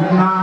Oh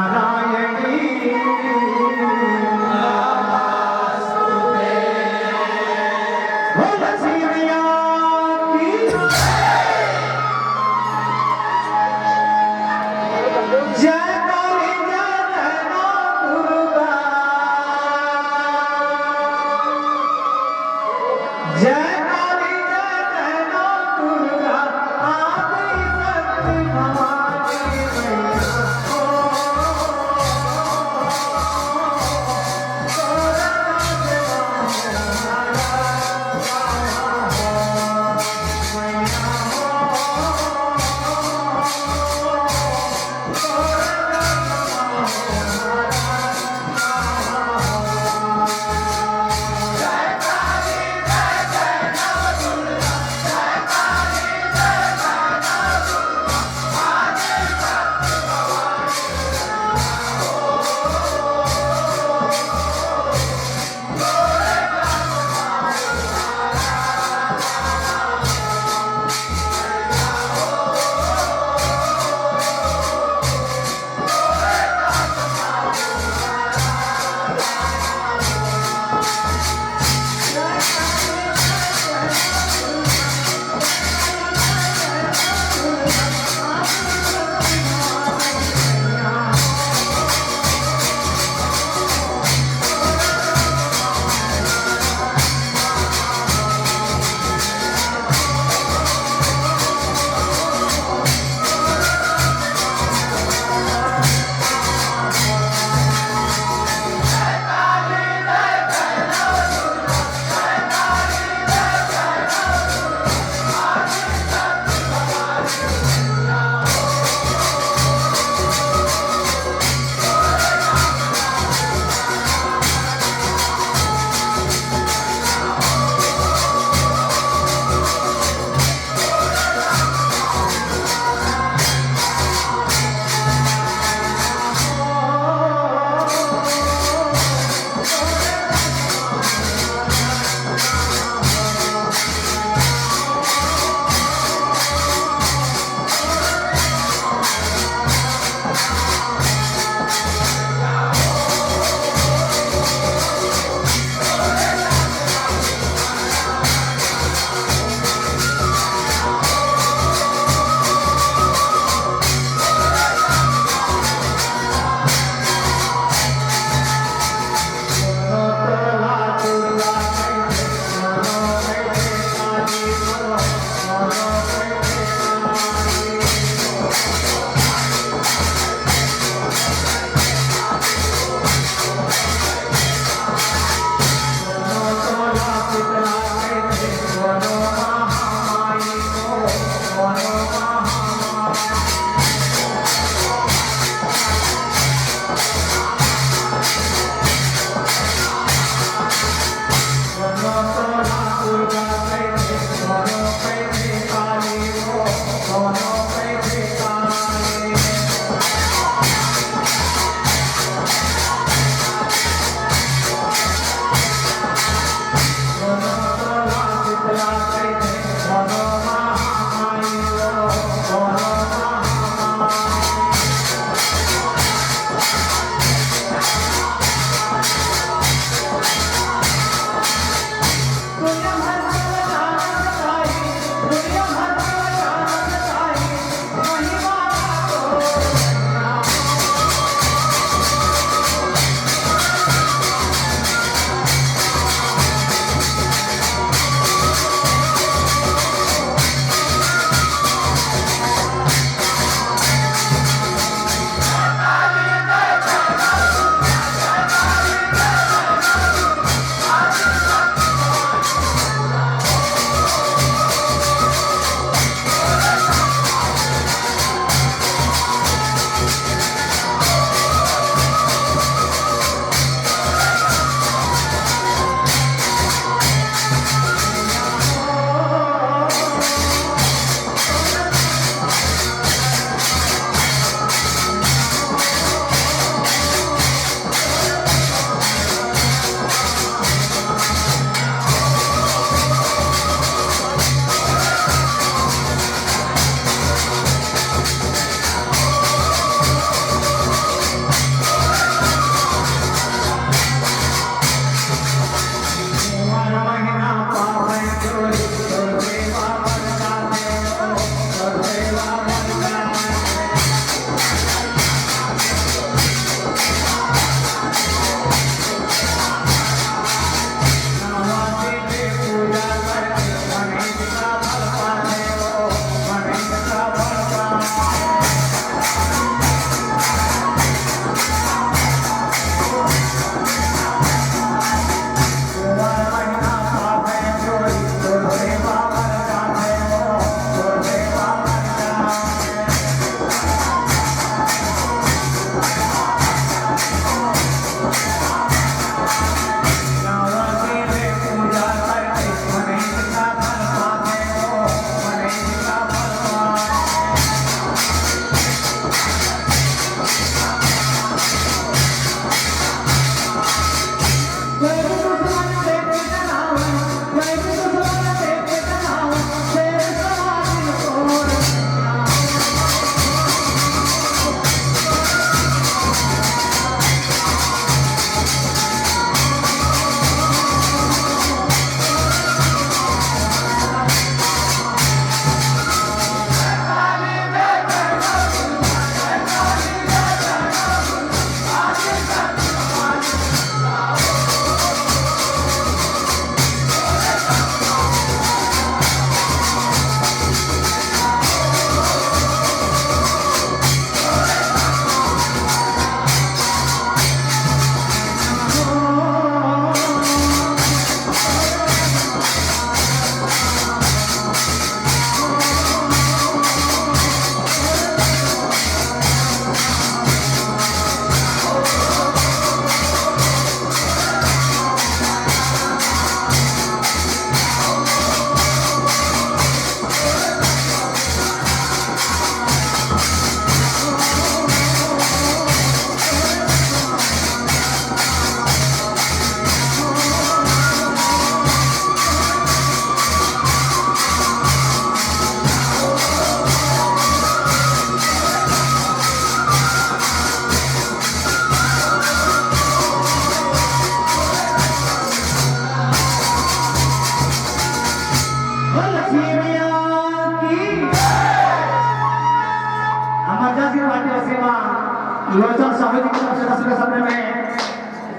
लोचन साहू की तरफ से 10 रुपये सपने में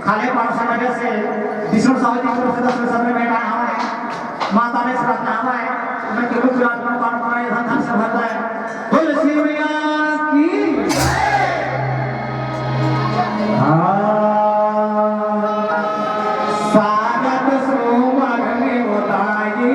खाले 500 वजह से विष्णु साहू की तरफ से 10 रुपये सपने में आया है माता ने प्रार्थना हमारे मैं केवल विराजमान पान पाए धन से भरता है बोल श्री मैया की सारद सोमर में उताई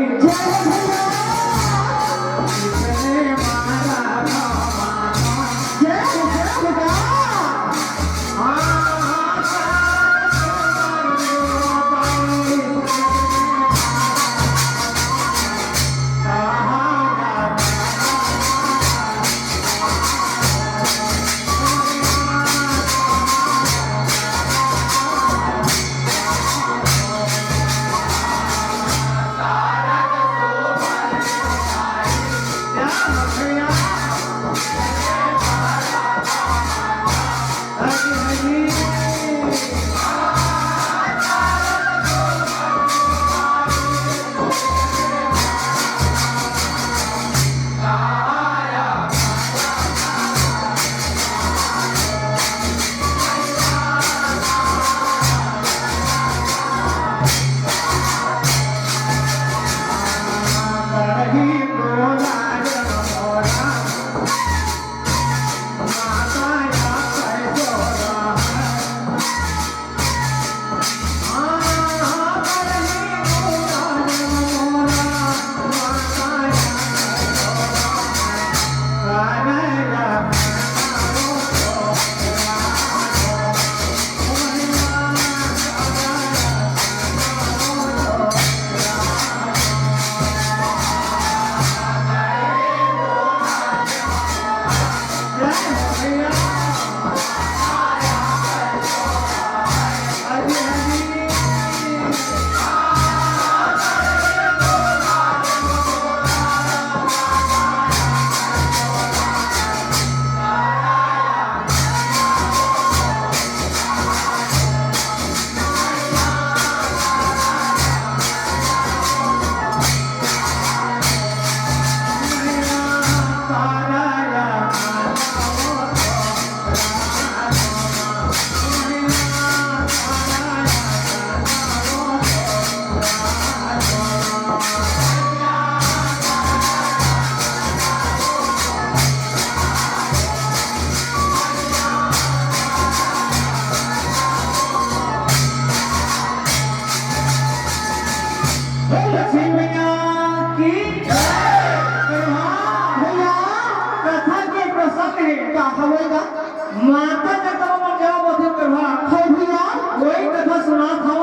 माता का तब मन जवाब अधे करवा हो भैया कोई कथा सुना था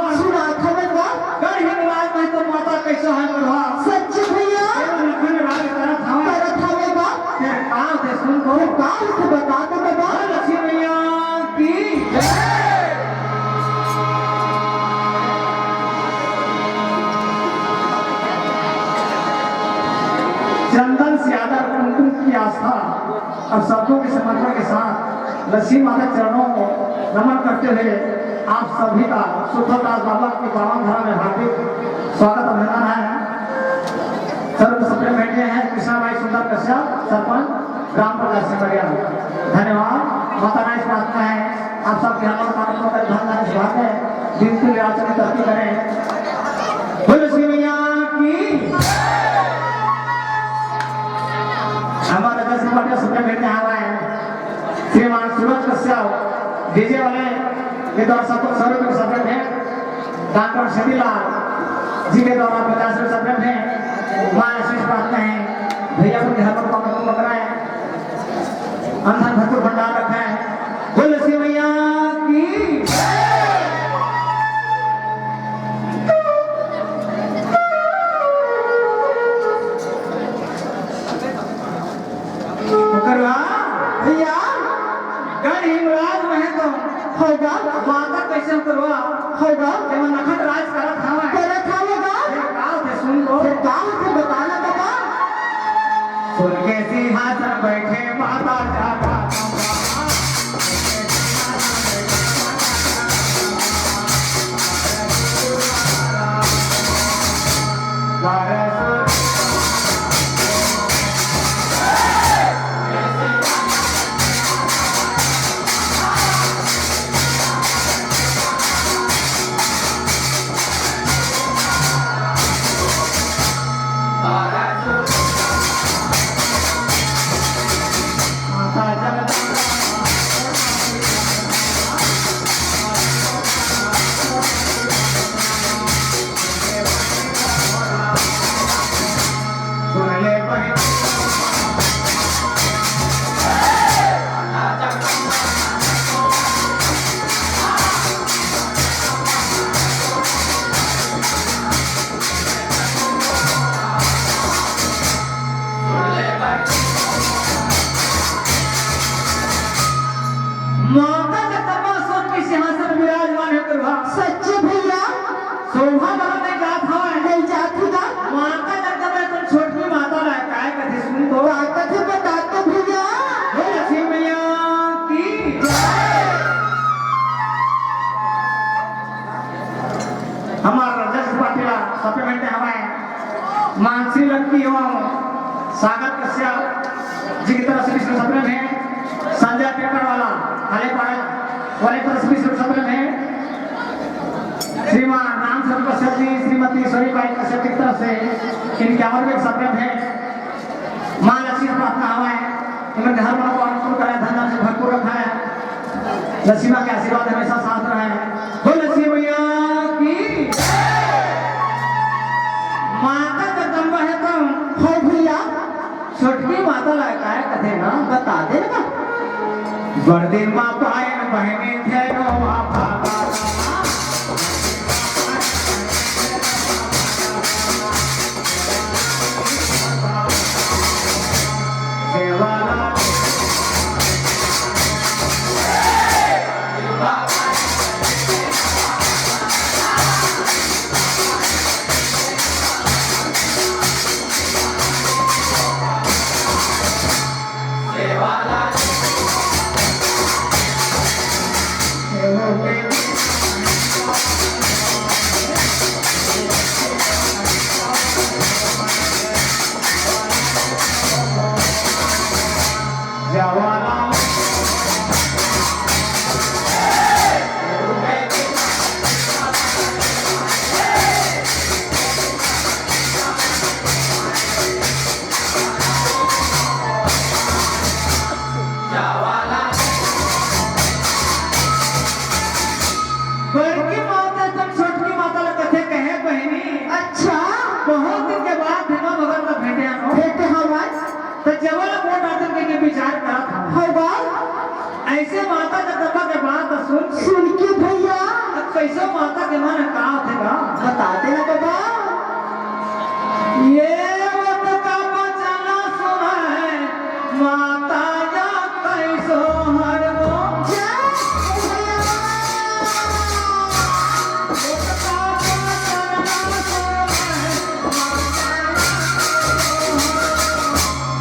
कर हिंगराज में तो माता कैसा है करवा सच भैया लखन राज करत हवेगा क्या काल से सुन को काल से बता दो बाबा लक्ष्मी मैया की चंदन से आदर कुमकुम की आस्था और शब्दों के समर्पण के साथ लक्ष्मी माता चरणों को नमन करते हुए आप सभी का सुखदास बाबा की पावन धारा में हार्दिक स्वागत अभिनंदन है। सर्व सप्रे बैठे हैं कृष्णा भाई सुंदर कश्यप सरपंच ग्राम प्रकाश सिमरिया। धन्यवाद। माता रानी प्रार्थना है आप सब के हमारे का धन सुभाग है दिन के लिए आचरण तरक्की करें। बोलो श्री मैया की हमारे 10 रुपये सप्रे बैठे हवा है श्रीमान सूरज कश्यप डीजे वाले के द्वारा 100 रुपये सब्जेक्ट है। डॉक्टर शनिलाल जी के द्वारा 50 रुपये सब्जेक्ट है। माँ आशीष प्रार्थना है भैया को घर पर पावन को कराए अंधन भरपूर भंडार रखा है। बोल श्री मैया की भैया कर हिंगराज में तो होगा माता कैसे करवा होगा जब नखट राज करत हवा होगा काल से सुन को काल से बताना बाबा सुन के सिंहासन बैठे माता जागा माता जगदम्बा सोन के सिंहासन विराजमान है प्रभा सच्चे भैया शोभा बड़ा नहीं जात हवा नहीं जाती का माता जगदम्बा तुम छोटी माता ला काय कथे सुन तो ताकत है बता तो भैया हे लक्ष्मी मैया की हमारा रजत पाटिला सप्लीमेंट हवाए मानसी लड़की एवं सागर कश्यप जी की तरफ से विष्णु सप्लीमेंट है संजय पेपर वाला हले पड़े वाले तरफ से विष्णु सप्लीमेंट है श्रीमान राम स्वरूप कश्यप जी श्रीमती सोनीबाई कश्यप की तरफ से इनके और भी सप्लीमेंट है मां लक्ष्मी से प्रार्थना हवाए इनमें घर वालों को अनुकूल करे धन से भरपूर रखा है लक्ष्मी मां के आशीर्वाद हमेशा साथ रहे हो लक्ष्मी मैया की माता जगदम्बा है तुम हो भैया छोटकी माता ला काय कथे ना बता दे ना बरदिन मां पायन बहने थे नो मां भागा सेवाला जवाला बड़की माता तुम छोटकी माता ला कथे कहे बहनी अच्छा बहुत दिन के बाद हेमा भगत ला भेटे हम भेटे हवा तो जवल वोट आदर के विचार करा था हवा ऐसे माता जगदम्बा के बात सुन के भैया अब कैसे माता के मन का होगा बता दे ना बाबा ये वत का बचना सुनाए माता या कैसो हर वो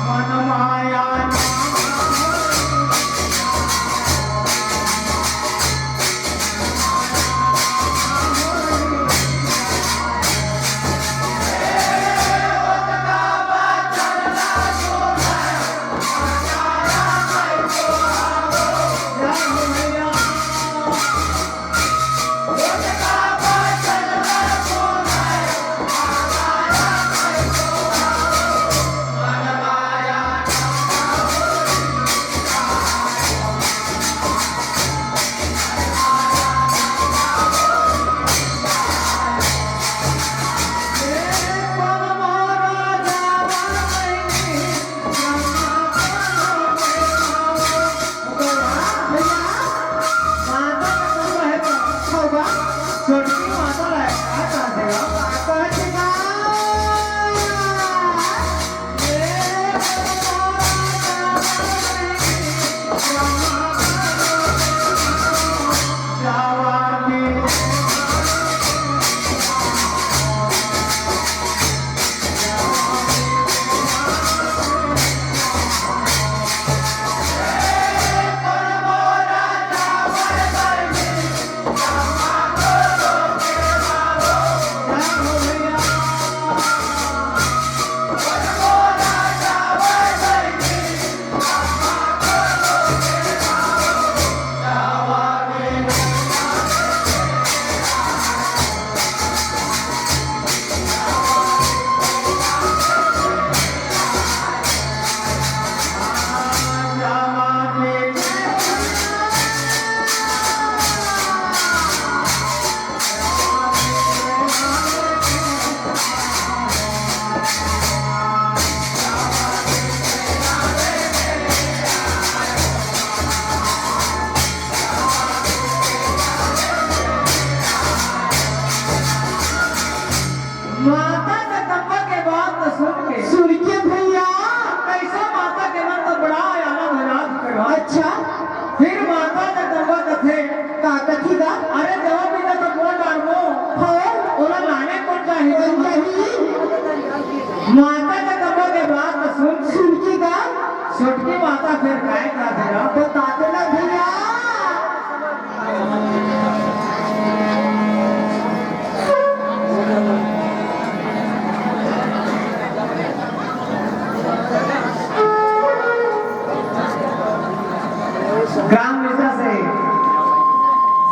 मन माया कथी का अरे जवाब भी तो कौन डालबो हो ओला लाने कौन चाहिए यही माता का कब्र के बाद तो सुन की का छोटकी माता फिर काय का देगा बताते ना भैया ग्राम मिश्रा से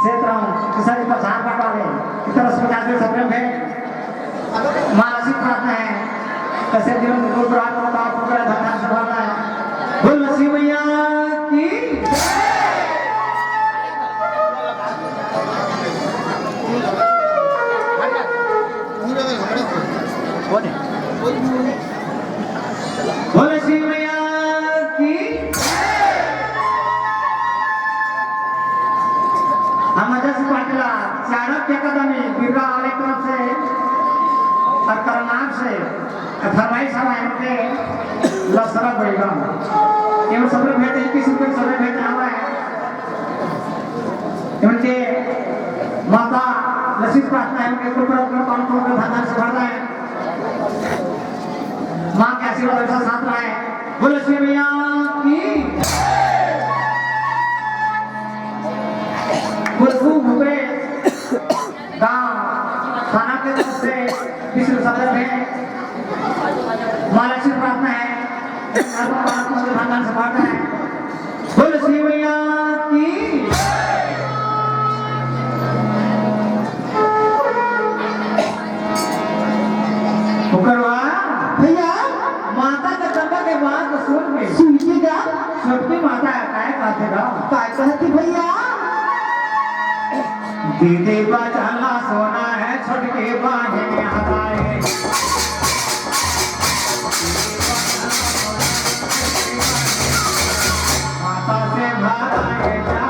क्षेत्रम किसान पहचान पटवा ले इतना अस्पताल से सफल है मानसिक प्रार्थना है कैसे जीवन में गुरु रात को काम पूरा धरना संभालना है बोल नसीब मैया की बोल नसीब मैया की हम अजय पाटिला चाणक्य कदमी बिरगा वाले तरफ से और करनाक से फरमाइश हवा इनके लसरा बैगम एवं सबरे भेटे 21 रुपए सबरे भेटे हवा है इनके माता लसित प्रार्थना है उनके ऊपर अपना पान को धन से भरना है मां के आशीर्वाद ऐसा साथ रहा है बोले श्री मैया की खुशबू भूपे गांव थाना के तरफ से विश्व सदर है मानसिक प्रार्थना है धन से भरना है बोले श्री मैया की भैया माता का कब्र के बाद सुन की का छोटकी माता काय कहते गा काय कहती भैया दीदी बचाना सोना है छोटकी बाहें हटाए माता से भाराए जा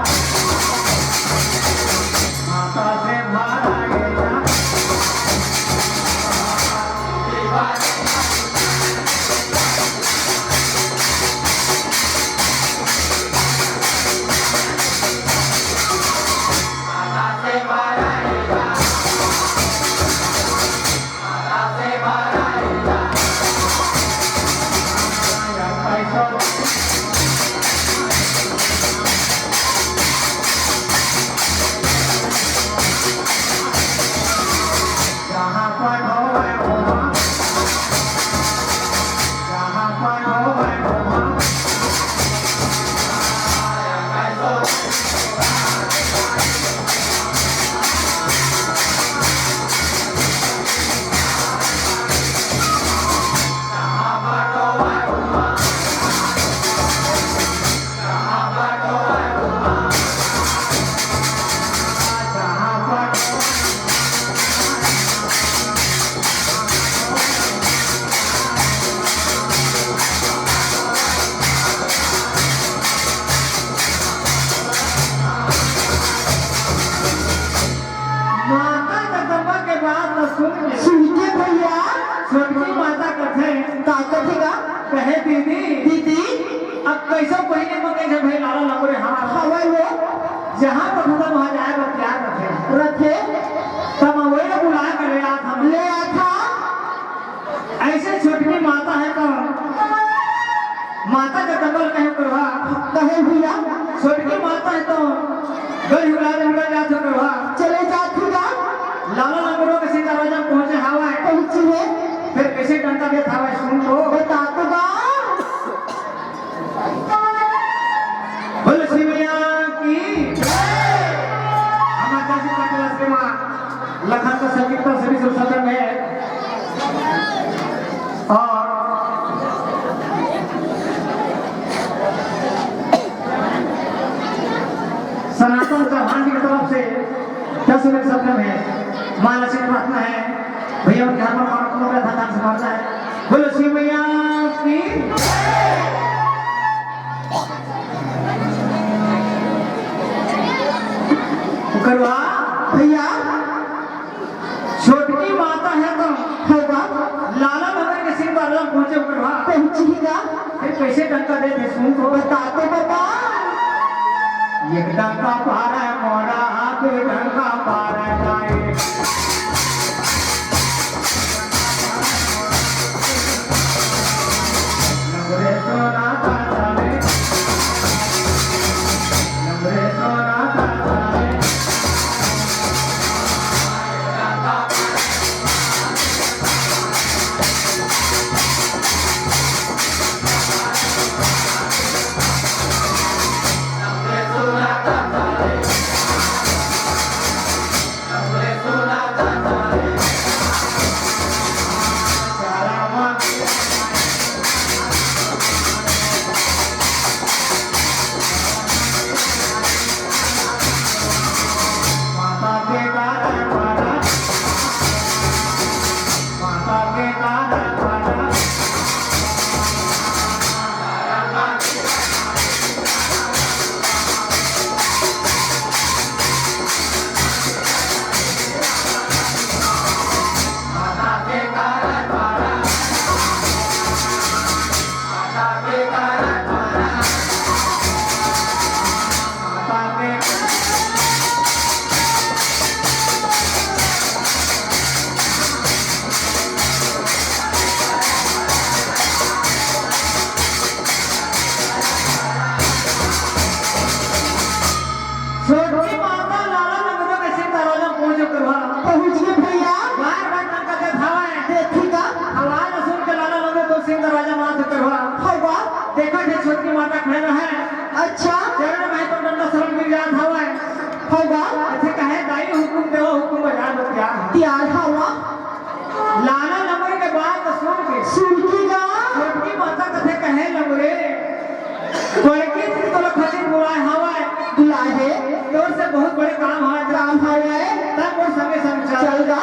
माता से भाराए जा सुन के भैया छोटकी माता कथे का कथी का कहे दीदी दीदी अब कैसे पहले में कैसे भाई लाला लंगड़े हमारा हवा लो जहाँ पर खत्म हो जाए वो क्या रखे रखे तब वही ना बुला कर ले आता हम ले आता ऐसे छोटकी माता है तो माता का कमल कहे करवा कहे भैया छोटकी माता है तो गल हिला निकल जाते करवा चले जाती का लाला लंगड़ों के सीधा राजा पहुंचे हवा है पहुंची है फिर कैसे डंडा देता हवा सुन तो बता तो बा बोल श्री मैया की हमारा काशी पाटिला से मां लखन का संगीत का सभी सब सदन में और सनातन चौहान की तरफ से 10 मिनट सदन में मानसिक प्रार्थना है भैया उनके हाथ में पान का धन से भरना है बोलो श्री मैया की करवा भैया छोटकी माता है तो होगा लाला भगत के सिर पर पहुंचे करवा पहुंचेगा फिर कैसे डंका दे सुन तो बता तो बाबा एक डंका पारा मोरा दो डंका पारा गाए नमरे सोना का जाने नमरे सोना का जाने माता के कारण पारा माता के कारण पारा माता के कारण पारा माता के कारण पारा माता के छोटी माता लाला नगरों के सिंह दरवाजा पहुंच करवा पहुंच गए भैया बार बार टंका के धावा है देखिएगा आवाज सुन के लाला लगे तो सिंह दरवाजा माथ करवा होगा देखा थे छोटी माता खड़े रहे अच्छा चरण में तो डंडा शरण गिर जात हवा है होगा ऐसे कहे दाई हुकुम देव हुकुम बजा दो क्या तैयार हुआ लाला नंबर के बाद सुन के सुनिएगा छोटी माता कथे कहे लंगरे बड़की थी तो खची बुलाए हवा है बुलाए है तोर से बहुत बड़े काम है काम है तब वो संगे संग चल चलगा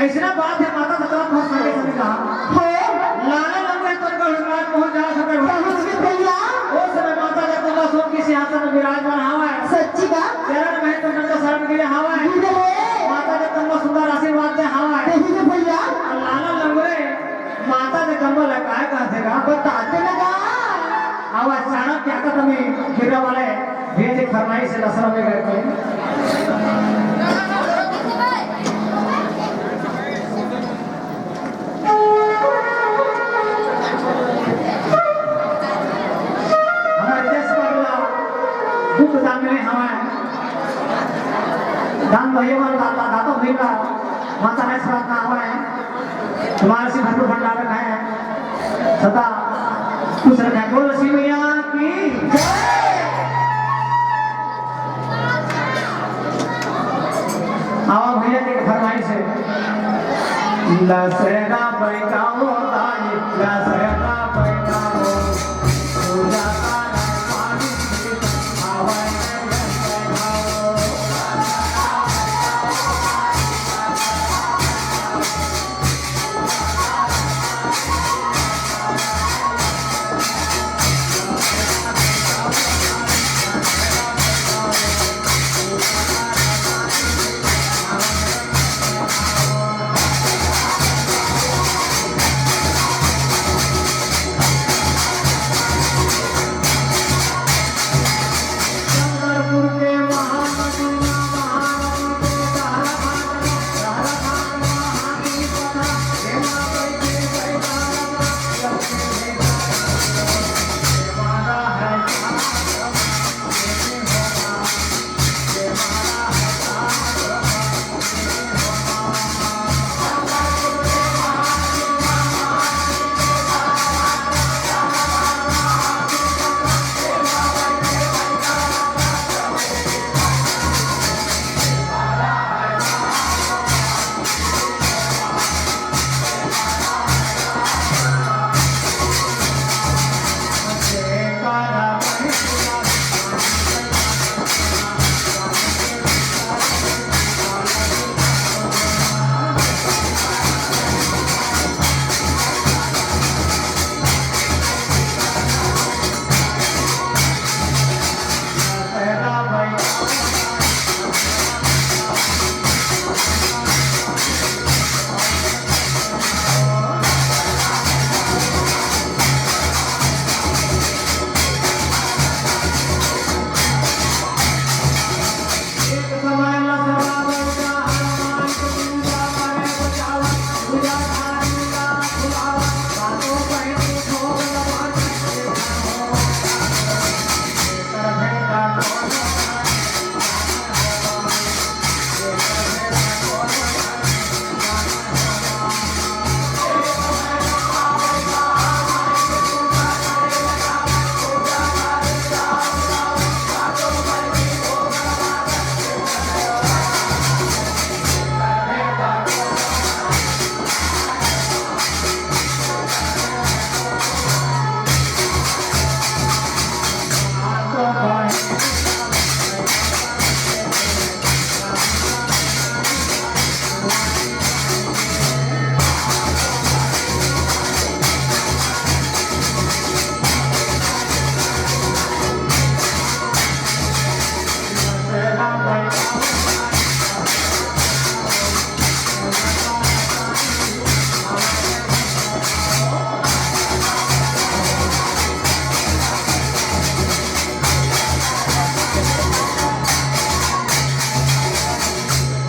ऐसा बात है माता सतरा बहुत संगे संग कहा हो लाला लंबे तो गढ़वाल पहुंच जा सके पहुंच गए भैया वो समय माता जब तुम सोम की सिंहासन में विराजमान हवा है सच्ची का चरण में तो डंडा शरण गिरे हवा है गिरे है माता जब तुम सुंदर आशीर्वाद दे हवा है देखिए भैया और लाला लंगरे माता ने कमल है काय कहते का बताते लगा अब अचानक क्या था तुम्हें गिरा वाले भेजे फरमाई से लसरा में गए थे हमारे देश पर दुख दान में हमें दान भैया दाता दाता भैया माता ने प्रार्थना हमें तुम्हारे से भरपूर भंडार है सदा खुश रखे बोल श्री मैया की आवा भैया के फरमाइश है लसरा बैठाओ ताई लसरा बैठाओ पूजा का पानी आवा बैठाओ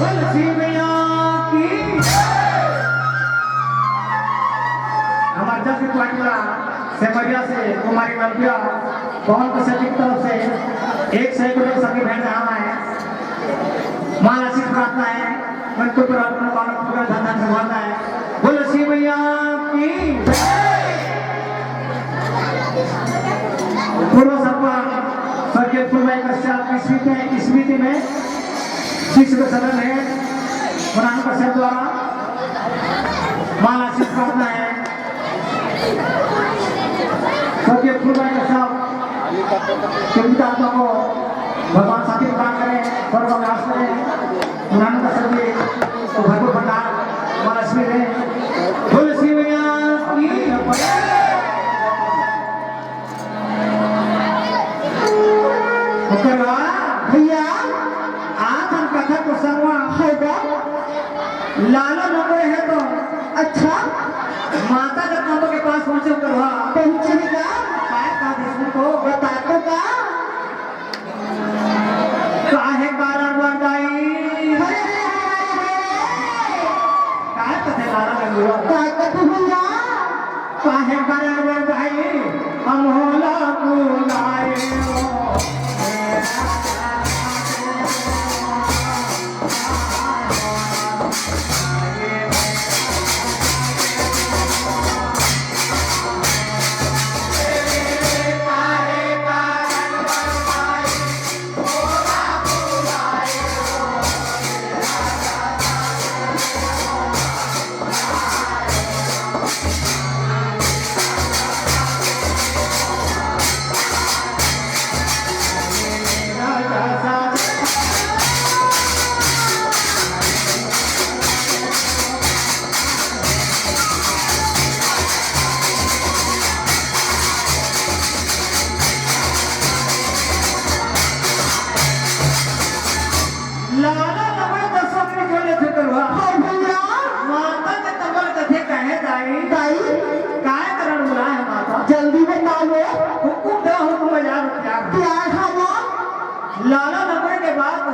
तुलसी मैया की हमारे जब पाटिला सेमरिया से कुमारी लंबिया पवन कश्यप की तरफ से 101 सभी बहन यहाँ है माला सिख प्रार्थना है मन को प्रार्थना पालन पूरा धन से मानना है तुलसी मैया की पूर्व सरपंच स्वर्गीय पूर्वाई कश्यप स्मृति में शिष्य सदन है पुराण कश्यप द्वारा माला सिख प्रार्थना है स्वर्गीय पूर्वाई कश्यप चिंता आत्मा को भगवान साथी प्रदान करें स्वर्ग विनाश करें पुराण कश्यप जी को भरपूर भंडार माला स्मृति है तुलसी मैया की भैया आज हम कथा को संगवा होगा लाला नंबर है तो अच्छा माता जगदम्बा के पास पहुंचे करवा पहुंचेगा काय का दुश्मन को बता तो का काहे कारण बंदाई काय कथे लाला नंबर का कथू भैया काहे कारण बंदाई हम होला बुलाए लाला नंबर दसों में जोड़े थे करवा हाँ भैया माता के तंबर कथे कहे दाई दाई काय करण बुला है माता जल्दी बता लो हुकुम दे हुकुम बजा प्यार प्यार हवा लाला नंबर के बाद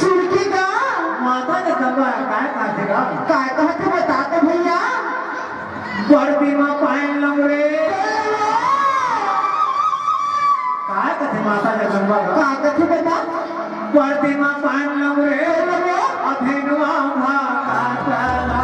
सुनकेगा माता के तंबर काय काटेगा का कहते बता तो भैया बड़ती मां पाइन लंगरे काय कथे माता के तंबर का कहते बता बड़ती मां पाइन लंगरे अधेनुआ भा काटला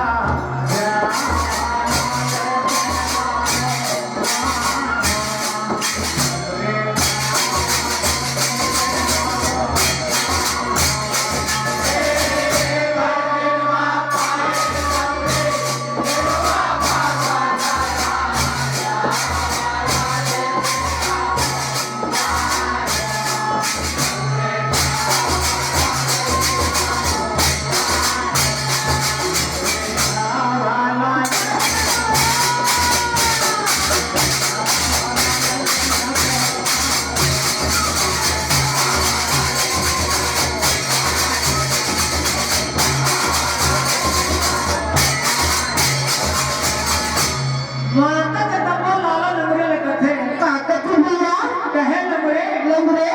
माता के तंबर लाला नंबरे ले कथे का कहते भैया कहे नंबरे लंगरे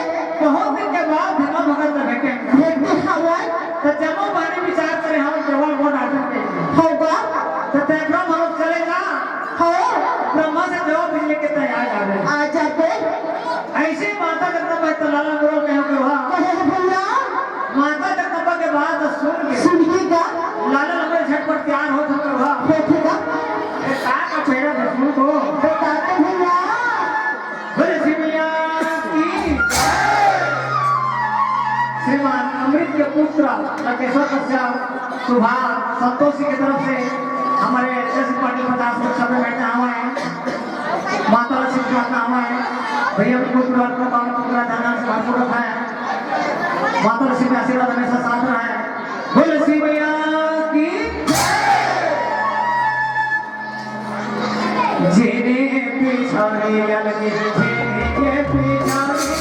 बहुत दिन के बाद धर्म भगत में भेटे भेटते हवा तो जमो बारे विचार करे हम केवल वोट आदमी के होगा तो तेरा हम चले जा हो ब्रह्मा से जवाब मिलने के तैयार आ गए आ जाते ऐसे माता जगदम्बा तो लाला गुरु कहो के वहां कहे भैया माता जगदम्बा के बाद सुन सुनकेगा लाला नंबर झटपट तैयार हो तो वहां बैठेगा का पेड़ा दुश्मन को बता तो भैया तुलसी मैया की श्रीमान अमृत के पुत्र लकेश्वर कश्यप सुभाष संतोषी की तरफ से हमारे जैसे पाटिल 50 लोग सब बैठे हुए हैं माता लक्ष्मी प्रार्थना हुआ है भैया को पुत्र को काम पुत्र धन से भरपूर रखा है माता लक्ष्मी का आशीर्वाद हमेशा साथ रहा है तुलसी मैया की जेने पिछड़े अलगे जेने के पिछड़े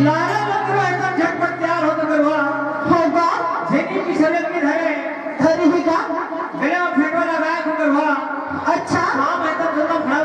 लाला लकड़ो एकदम झटपट तैयार होता करवा होगा जेनी पिछले की धरे धरी ही का गया